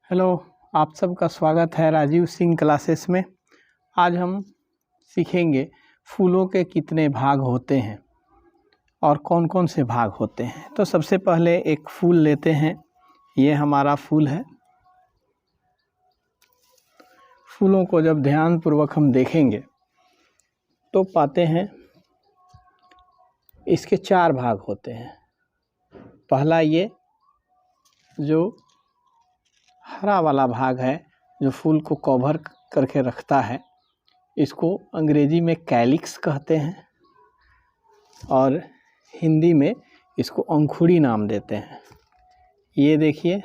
Hello, आप सबका स्वागत है राजीव सिंह क्लासेस में। आज हम सीखेंगे फूलों के कितने भाग होते हैं और कौन कौन से भाग होते हैं। तो सबसे पहले एक फूल लेते हैं। ये हमारा फूल है। फूलों को जब ध्यानपूर्वक हम देखेंगे तो पाते हैं इसके 4 भाग होते हैं। पहला ये जो हरा वाला भाग है, जो फूल को कवर करके रखता है, इसको अंग्रेजी में कैलिक्स कहते हैं और हिंदी में इसको अंकुड़ी नाम देते हैं। ये देखिए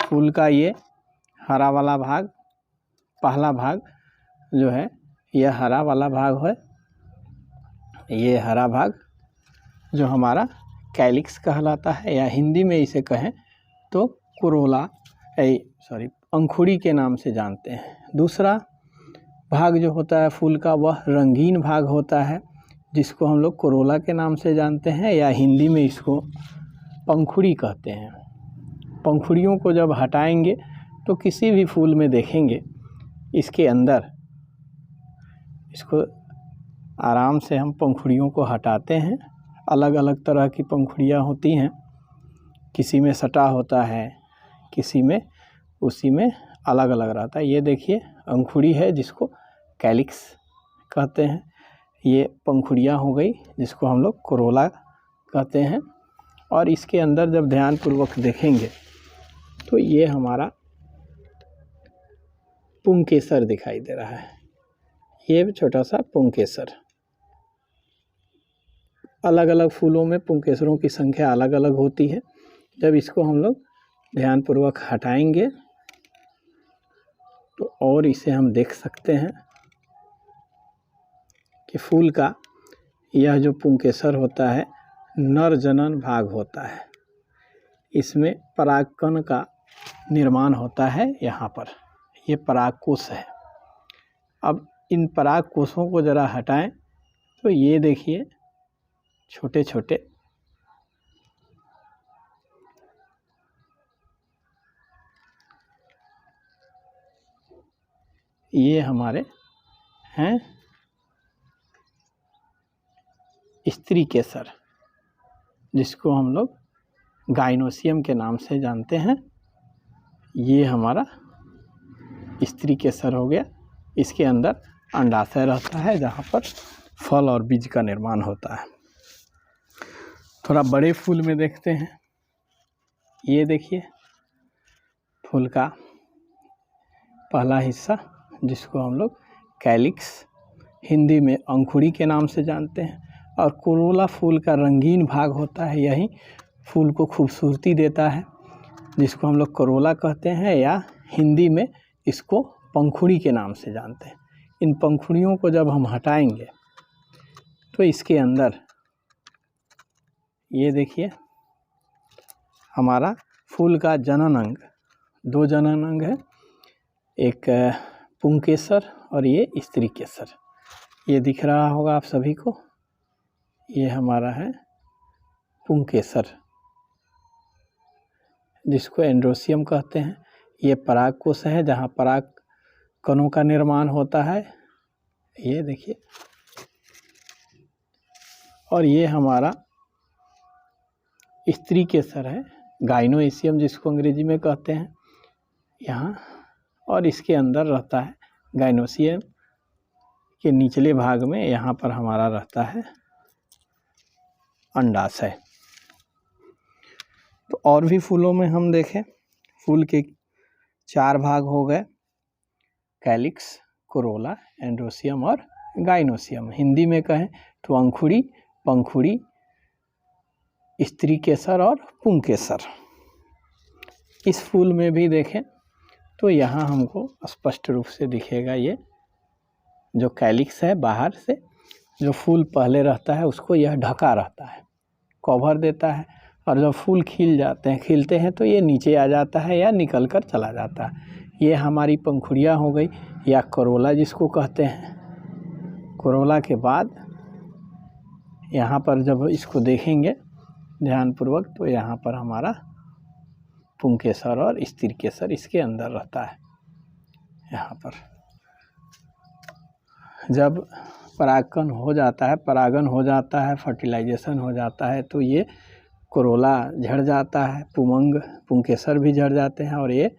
फूल का ये हरा वाला भाग, पहला भाग जो है यह हरा वाला भाग है। ये हरा भाग जो हमारा कैलिक्स कहलाता है, या हिंदी में इसे कहें तो कोरोला अंकुड़ी के नाम से जानते हैं। दूसरा भाग जो होता है फूल का, वह रंगीन भाग होता है, जिसको हम लोग कोरोला के नाम से जानते हैं, या हिंदी में इसको पंखुड़ी कहते हैं। पंखुड़ियों को जब हटाएंगे तो किसी भी फूल में देखेंगे इसके अंदर, इसको आराम से हम पंखुड़ियों को हटाते हैं। अलग अलग तरह की पंखुड़ियाँ होती हैं, किसी में सटा होता है, किसी में उसी में अलग अलग रहता है। ये देखिए अंकुड़ी है जिसको कैलिक्स कहते हैं। ये पंखुड़ियाँ हो गई जिसको हम लोग कोरोला कहते हैं। और इसके अंदर जब ध्यानपूर्वक देखेंगे तो ये हमारा पुंकेसर दिखाई दे रहा है। ये छोटा सा पुंकेसर। अलग अलग फूलों में पुंकेसरों की संख्या अलग अलग होती है। जब इसको हम लोग ध्यानपूर्वक हटाएंगे तो और इसे हम देख सकते हैं कि फूल का यह जो पुंकेसर होता है नर जनन भाग होता है। इसमें परागकण का निर्माण होता है। यहाँ पर ये परागकोश है। अब इन परागकोशों को ज़रा हटाएं तो ये देखिए छोटे छोटे ये हमारे हैं स्त्री केसर, जिसको हम लोग गाइनोसियम के नाम से जानते हैं। ये हमारा स्त्री केसर हो गया। इसके अंदर अंडाशय रहता है जहाँ पर फल और बीज का निर्माण होता है। थोड़ा बड़े फूल में देखते हैं। ये देखिए फूल का पहला हिस्सा जिसको हम लोग कैलिक्स, हिंदी में अंकुड़ी के नाम से जानते हैं, और कोरोला फूल का रंगीन भाग होता है। यही फूल को खूबसूरती देता है, जिसको हम लोग कोरोला कहते हैं, या हिंदी में इसको पंखुड़ी के नाम से जानते हैं। इन पंखुड़ियों को जब हम हटाएंगे तो इसके अंदर ये देखिए हमारा फूल का जनन अंग, 2 जनन अंग है, एक पुंकेसर और ये स्त्री केसर। ये दिख रहा होगा आप सभी को। ये हमारा है पुंकेसर, जिसको एंड्रोसियम कहते हैं। ये परागकोश है जहाँ पराग कणों का निर्माण होता है। ये देखिए। और ये हमारा स्त्री केसर है, गाइनोसियम जिसको अंग्रेजी में कहते हैं यहाँ। और इसके अंदर रहता है गाइनोसियम के निचले भाग में, यहाँ पर हमारा रहता है अंडाशय। तो और भी फूलों में हम देखें, फूल के 4 भाग हो गए, कैलिक्स, कोरोला, एंड्रोसियम और गाइनोसियम। हिंदी में कहें तो अंकुड़ी, पंखुड़ी, स्त्री केसर और पुंकेसर। इस फूल में भी देखें तो यहाँ हमको स्पष्ट रूप से दिखेगा ये जो कैलिक्स है। बाहर से जो फूल पहले रहता है उसको यह ढका रहता है, कवर देता है, और जब फूल खिलते हैं तो ये नीचे आ जाता है या निकल कर चला जाता है। ये हमारी पंखुड़ियाँ हो गई, या कोरोला जिसको कहते हैं। कोरोला के बाद यहाँ पर जब इसको देखेंगे ध्यानपूर्वक तो यहाँ पर हमारा पुंकेसर और स्त्रीकेसर इसके अंदर रहता है। यहाँ पर जब परागन हो जाता है, फर्टिलाइजेशन हो जाता है, तो ये कोरोला झड़ जाता है, पुंकेसर भी झड़ जाते हैं, और ये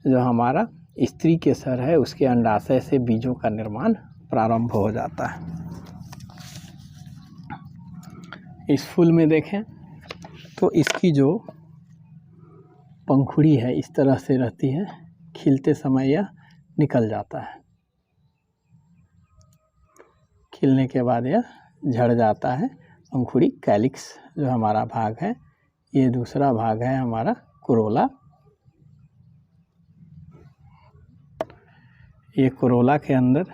जो हमारा स्त्रीकेसर है उसके अंडाशय से बीजों का निर्माण प्रारंभ हो जाता है। इस फूल में देखें तो इसकी जो पंखुड़ी है इस तरह से रहती है, खिलते समय यह निकल जाता है, खिलने के बाद यह झड़ जाता है। पंखुड़ी कैलिक्स जो हमारा भाग है, ये दूसरा भाग है हमारा कोरोला। ये कोरोला के अंदर,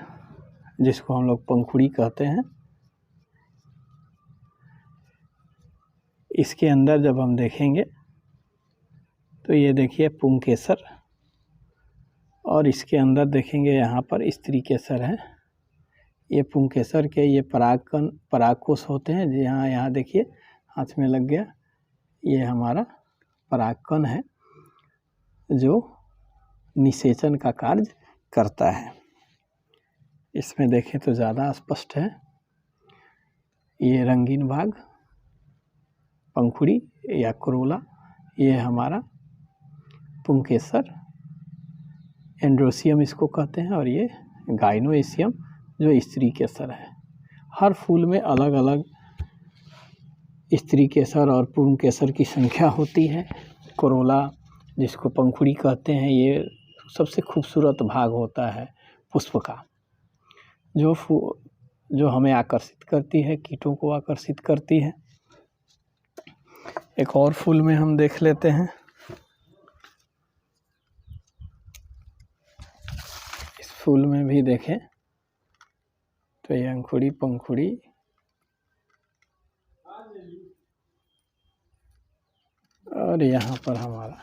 जिसको हम लोग पंखुड़ी कहते हैं, इसके अंदर जब हम देखेंगे तो ये देखिए पुंकेसर, और इसके अंदर देखेंगे यहाँ पर स्त्रीकेसर है। ये पुंकेसर के ये परागकोश होते हैं। यहाँ देखिए हाथ में लग गया, ये हमारा परागकण है जो निषेचन का कार्य करता है। इसमें देखें तो ज़्यादा स्पष्ट है। ये रंगीन भाग पंखुड़ी या कोरोला, ये हमारा पुंकेसर, एंड्रोसियम इसको कहते हैं, और ये गाइनोएसियम जो स्त्रीकेसर है। हर फूल में अलग अलग स्त्रीकेसर और पुंकेसर की संख्या होती है। कोरोला जिसको पंखुड़ी कहते हैं, ये सबसे खूबसूरत भाग होता है पुष्प का, जो हमें आकर्षित करती है, कीटों को आकर्षित करती है। एक और फूल में हम देख लेते हैं। इस फूल में भी देखें तो ये अंकुड़ी पंखुड़ी और यहाँ पर हमारा